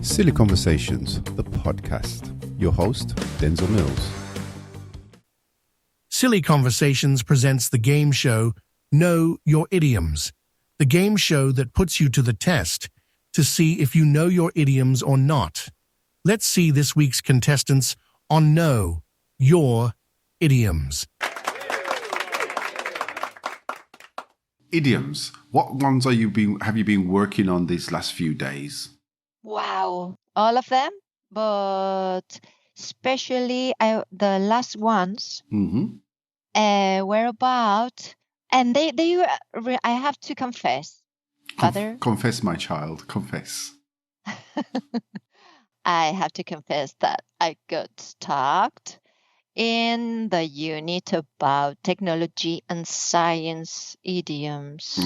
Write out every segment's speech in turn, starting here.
Silly Conversations, the podcast. Your host, Denzel Mills. Silly Conversations presents the game show Know Your Idioms, the game show that puts you to the test to see if you know your idioms or not. Let's see this week's contestants on Know Your Idioms. Idioms. What ones have you been working on these last few days? Wow, all of them, but especially the last ones were about, and they were. I have to confess, Father. Confess, my child. Confess. I have to confess that I got stuck in the unit about technology and science idioms.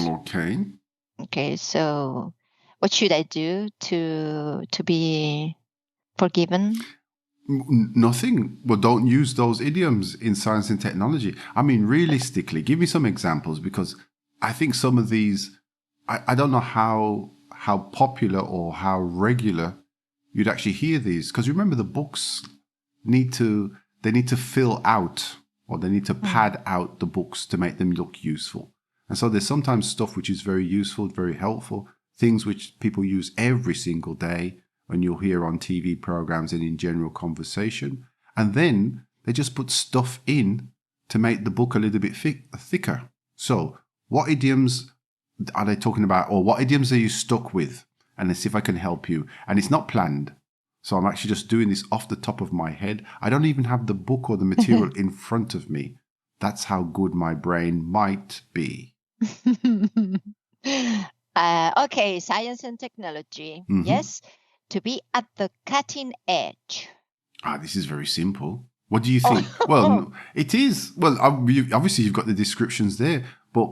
Okay, so what should I do to be forgiven? Nothing. Well, don't use those idioms in science and technology. I mean, realistically, give me some examples, because I think some of these, I don't know how popular or how regular you'd actually hear these. Because remember, the books need to fill out, or they need to pad out the books to make them look useful. And so there's sometimes stuff which is very useful, very helpful, things which people use every single day, and you'll hear on TV programs and in general conversation. And then they just put stuff in to make the book a little bit thicker. So what idioms are they talking about, or what idioms are you stuck with? And let's see if I can help you. And it's not planned. So I'm actually just doing this off the top of my head. I don't even have the book or the material in front of me. That's how good my brain might be. Okay, science and technology. Yes, to be at the cutting edge. This is very simple. What do you think? Well, it is. Well, obviously you've got the descriptions there, but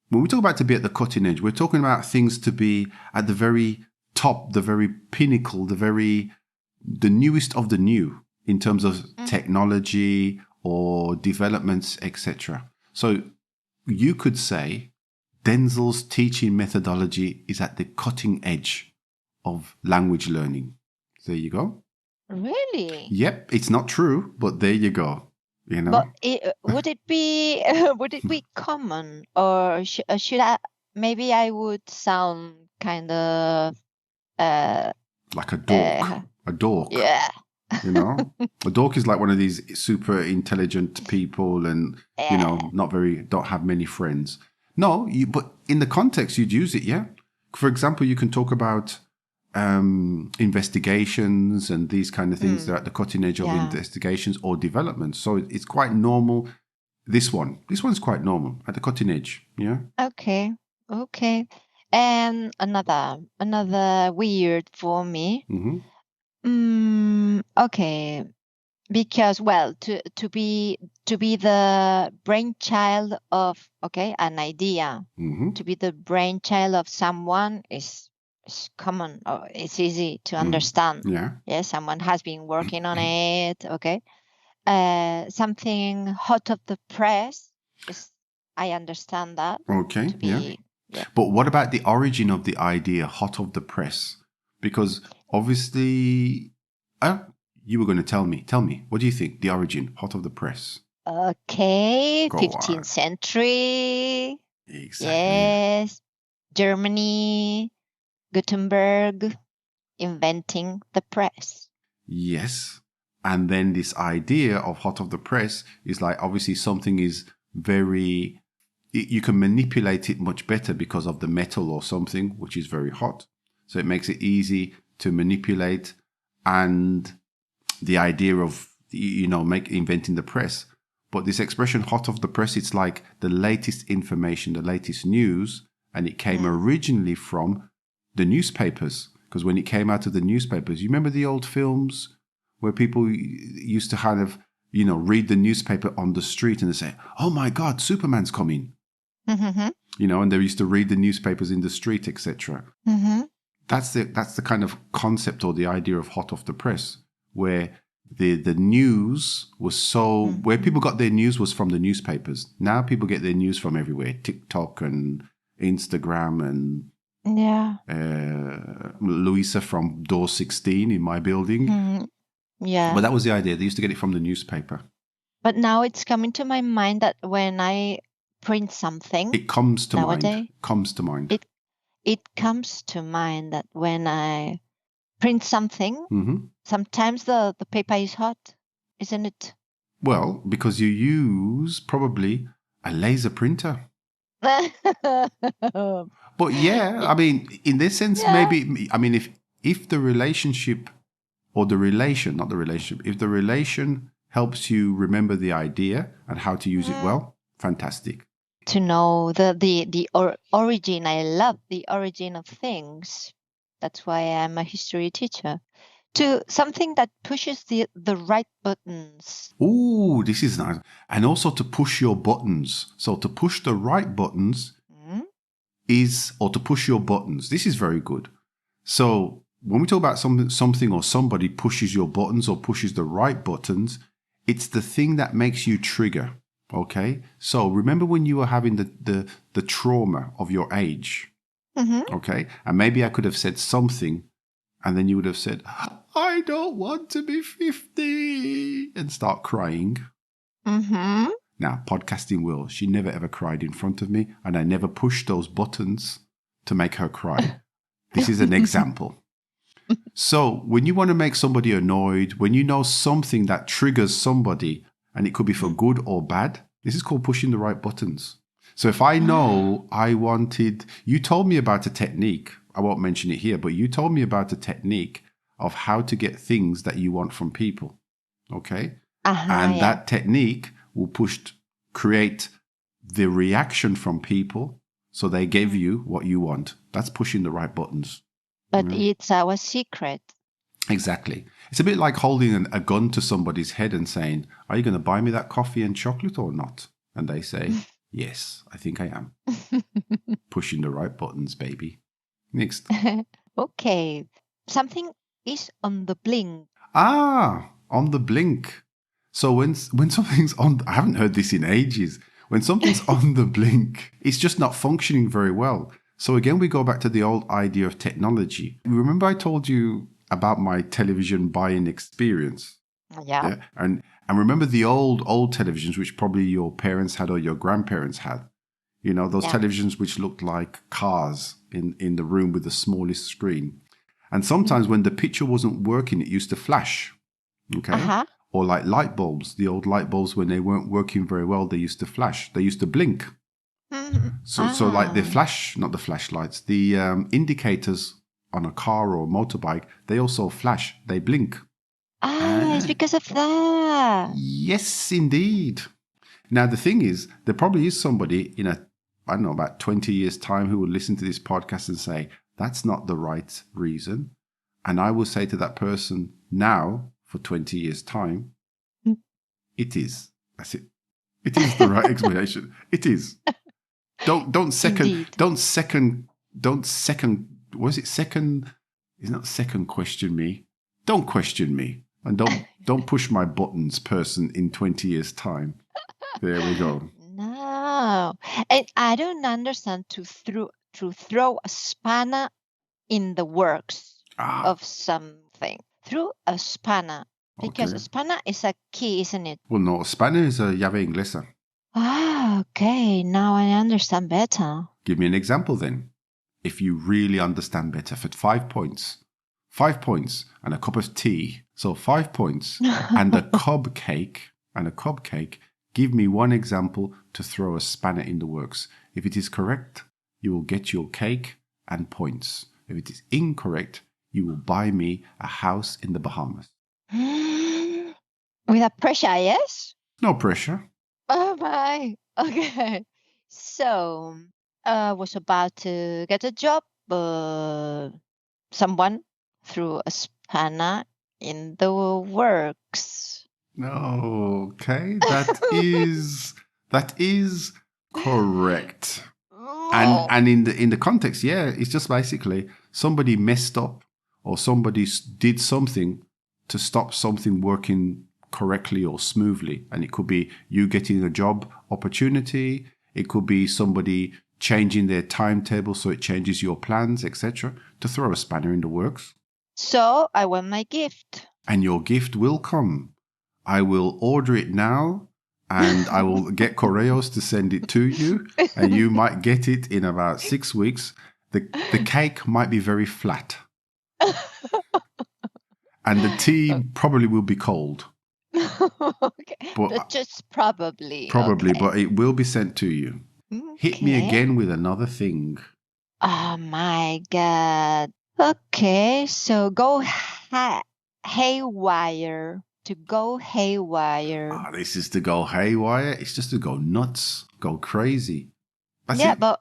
when we talk about to be at the cutting edge, we're talking about things to be at the very top, the very pinnacle, the newest of the new in terms of technology or developments, etc. So you could say Denzel's teaching methodology is at the cutting edge of language learning. There you go. Really? Yep, it's not true, but there you go. You know. But would it be common, or should I? Maybe I would sound kind of like a dork. A dork. Yeah. You know, a dork is like one of these super intelligent people, and don't have many friends. No, but in the context you'd use it. Yeah. For example, you can talk about investigations and these kind of things. They're at the cutting edge of investigations or development. So it's quite normal. This one's quite normal, at the cutting edge. Yeah. Okay. And another weird for me. Okay, because to be the brainchild of an idea, to be the brainchild of someone is common, or it's easy to understand. Yeah, someone has been working on it. Okay, something hot off the press is, I understand that. Okay, yeah. But what about the origin of the idea, hot off the press? Because obviously, you were going to tell me. Tell me, what do you think? The origin, hot off the press. Okay, 15th century. Exactly. Yes, Germany, Gutenberg, inventing the press. Yes. And then this idea of hot off the press is like, obviously something is very, you can manipulate it much better because of the metal or something, which is very hot. So it makes it easy to manipulate. And the idea of, inventing the press. But this expression, hot off the press, it's like the latest information, the latest news. And it came originally from the newspapers. Because when it came out of the newspapers, you remember the old films where people used to kind of, read the newspaper on the street and they say, oh my God, Superman's coming. And they used to read the newspapers in the street, etc. That's the kind of concept or the idea of hot off the press, where the news was where people got their news was from the newspapers. Now people get their news from everywhere, TikTok and Instagram and Louisa from door 16 in my building. Yeah. But that was the idea. They used to get it from the newspaper. But now it's coming to my mind that when I print something, it comes to nowadays, mind. Comes to mind. It comes to mind that when I print something, sometimes the paper is hot, isn't it? Well, because you use probably a laser printer. But yeah, I mean, in this sense, maybe, I mean, if the relationship or the relation, not the relationship, if the relation helps you remember the idea and how to use it well, fantastic. To know the origin, I love the origin of things. That's why I'm a history teacher. To something that pushes the right buttons. Ooh, this is nice. And also to push your buttons. So to push the right buttons or to push your buttons. This is very good. So when we talk about something or somebody pushes your buttons or pushes the right buttons, it's the thing that makes you trigger. Okay? So remember when you were having the trauma of your age. Okay? And maybe I could have said something and then you would have said, I don't want to be 50 and start crying. Now, podcasting will. She never ever cried in front of me and I never pushed those buttons to make her cry. This is an example. So when you want to make somebody annoyed, when you know something that triggers somebody and it could be for good or bad, this is called pushing the right buttons. So if I know you told me about a technique, I won't mention it here, but you told me about a technique of how to get things that you want from people. Okay? That technique will create the reaction from people so they give you what you want. That's pushing the right buttons. But it's our secret. Exactly. It's a bit like holding a gun to somebody's head and saying, are you going to buy me that coffee and chocolate or not? And they say, yes, I think I am. Pushing the right buttons, baby. Next. Okay. Something is on the blink. On the blink. So when something's on, I haven't heard this in ages. When something's on the blink, it's just not functioning very well. So again, we go back to the old idea of technology. Remember I told you about my television buying experience? Yeah. And remember the old televisions, which probably your parents had or your grandparents had. You know, those televisions which looked like cars in the room with the smallest screen. And sometimes when the picture wasn't working, it used to flash. Okay? Or like light bulbs. The old light bulbs, when they weren't working very well, they used to flash. They used to blink. So like the not the flashlights, the indicators on a car or a motorbike, they also flash. They blink. It's because of that. Yes, indeed. Now, the thing is, there probably is somebody in about 20 years' time who will listen to this podcast and say, that's not the right reason. And I will say to that person now, for 20 years' time, it is. That's it. It is the right explanation. It is. Don't second. Indeed. Don't second. Was it second? It's not second. Question me. Don't question me, and don't push my buttons, person. In 20 years' time. There we go. No, and I don't understand to throw a spanner in the works of something. Through a spanner. Because a spanner is a key, isn't it? Well, no, a spanner is a llave inglesa. Okay. Now I understand better. Give me an example then. If you really understand better, for 5 points. 5 points and a cup of tea. So 5 points and a cob cake. Give me one example to throw a spanner in the works. If it is correct, you will get your cake and points. If it is incorrect, you will buy me a house in the Bahamas. Without pressure, yes? No pressure. Oh my. Okay. So, I was about to get a job. Someone threw a spanner in the works. Okay, that is correct. And in the context, it's just basically somebody messed up or somebody did something to stop something working correctly or smoothly. And it could be you getting a job opportunity. It could be somebody changing their timetable so it changes your plans, etc. to throw a spanner in the works. So I want my gift. And your gift will come. I will order it now, and I will get Correos to send it to you, and you might get it in about 6 weeks. The cake might be very flat. And the tea probably will be cold. Okay. But just probably. Probably, okay. But it will be sent to you. Okay. Hit me again with another thing. Oh my God. Okay, so go haywire. To go haywire. This is to go haywire. It's just to go nuts, go crazy. That's it. But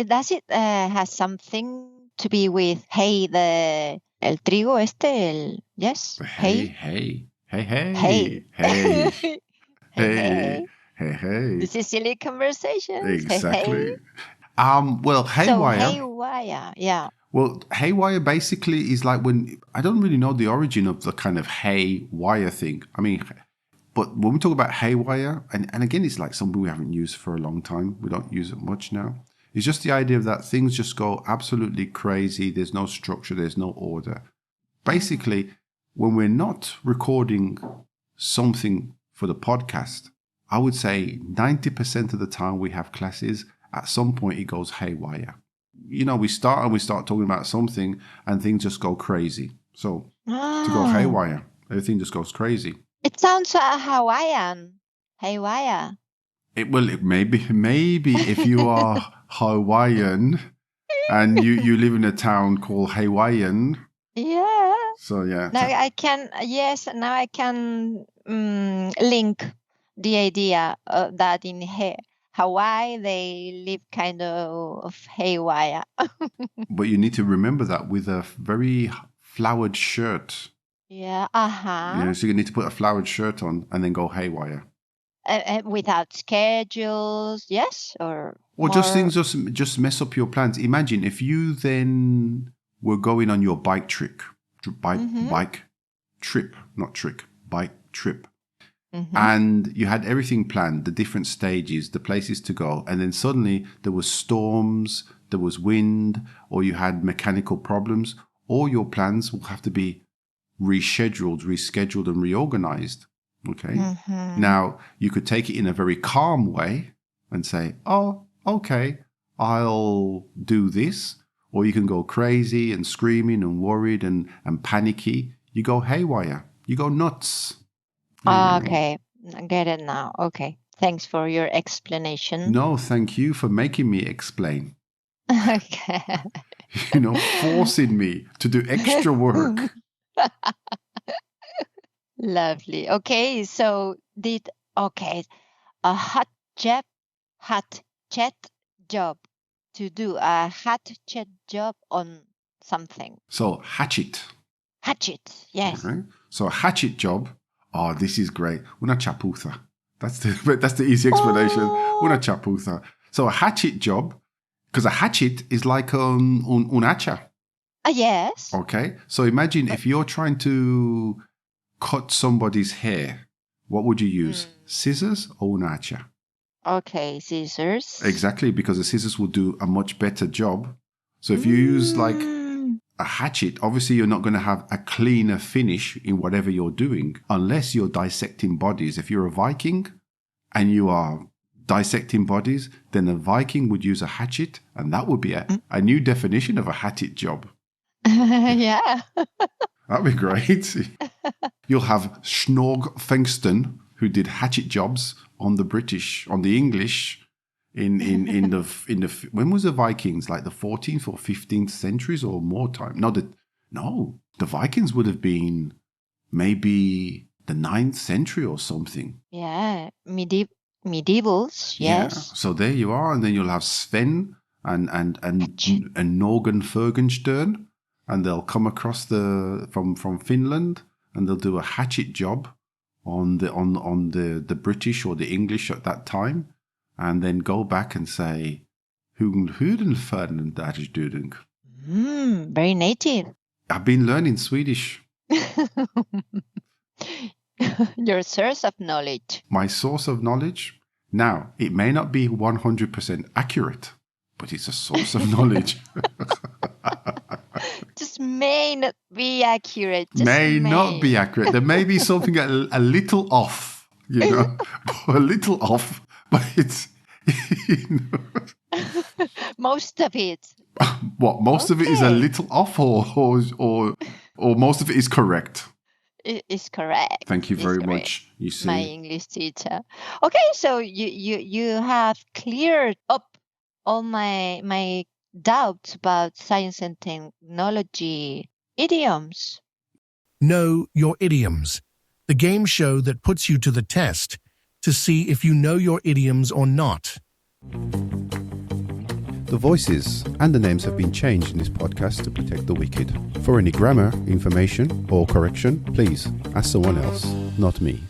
does it has something to be with el trigo yes? Hey. This is silly conversation. Exactly. Well, haywire. So haywire, yeah. Well, haywire basically is like when, I don't really know the origin of the kind of haywire thing. I mean, but when we talk about haywire, and again, it's like something we haven't used for a long time. We don't use it much now. It's just the idea of that things just go absolutely crazy. There's no structure. There's no order. Basically, when we're not recording something for the podcast, I would say 90% of the time we have classes, at some point it goes haywire. You know, we start talking about something and things just go crazy. So to go haywire, everything just goes crazy. It sounds Hawaiian. Haywire. Maybe if you are Hawaiian and you live in a town called Hawaiian. Yeah. So yeah. Now I can link the idea that in Hawaii they live kind of haywire. But you need to remember that with a very flowered shirt. Yeah. So you need to put a flowered shirt on and then go haywire. Without schedules, yes, or just things just mess up your plans. Imagine if you then were going on your bike trip. And you had everything planned, the different stages, the places to go, and then suddenly there was storms, there was wind, or you had mechanical problems. All your plans will have to be rescheduled, and reorganized. Okay. Now, you could take it in a very calm way and say, oh, okay, I'll do this. Or you can go crazy and screaming and worried and panicky. You go haywire. You go nuts. Okay, I get it now. Okay, thanks for your explanation. No, thank you for making me explain. Okay. Forcing me to do extra work. Lovely. Okay, so a hot chat job to do a hot chat job on something. So hatchet, yes. Okay. So a hatchet job. Oh, this is great. Una chapuza. That's the easy explanation. Una chapuza. So a hatchet job, because a hatchet is like un hacha. Yes. Okay. So imagine if you're trying to cut somebody's hair, what would you use? Scissors or un hacha? Okay, scissors. Exactly, because the scissors will do a much better job. So if you use like a hatchet, obviously you're not going to have a cleaner finish in whatever you're doing unless you're dissecting bodies. If you're a Viking and you are dissecting bodies, then a Viking would use a hatchet, and that would be a new definition of a hatchet job. Yeah. That'd be great. You'll have Snorg Fengsten, who did hatchet jobs on the English in the when was the Vikings, like the 14th or 15th centuries or more time? No, the Vikings would have been maybe the 9th century or something. Yeah, medievals. Yes. Yeah. So there you are, and then you'll have Sven and Norgan Fergenstern, and they'll come across from Finland, and they'll do a hatchet job on the British or the English at that time, and then go back and say, "Huden that is doing." Very native. I've been learning Swedish. Your source of knowledge. My source of knowledge. Now, it may not be 100% accurate, but it's a source of knowledge. Just may not be accurate. Just May not be accurate. There may be something a little off, a little off, but it's, Most of it. What, most of it is a little off, or most of it is correct? It is correct. Thank you very much. You see, my English teacher. Okay, so you have cleared up all my doubts about science and technology idioms. Know Your Idioms, the game show that puts you to the test to see if you know your idioms or not. The voices and the names have been changed in this podcast to protect the wicked. For any grammar, information, or correction, please ask someone else, not me.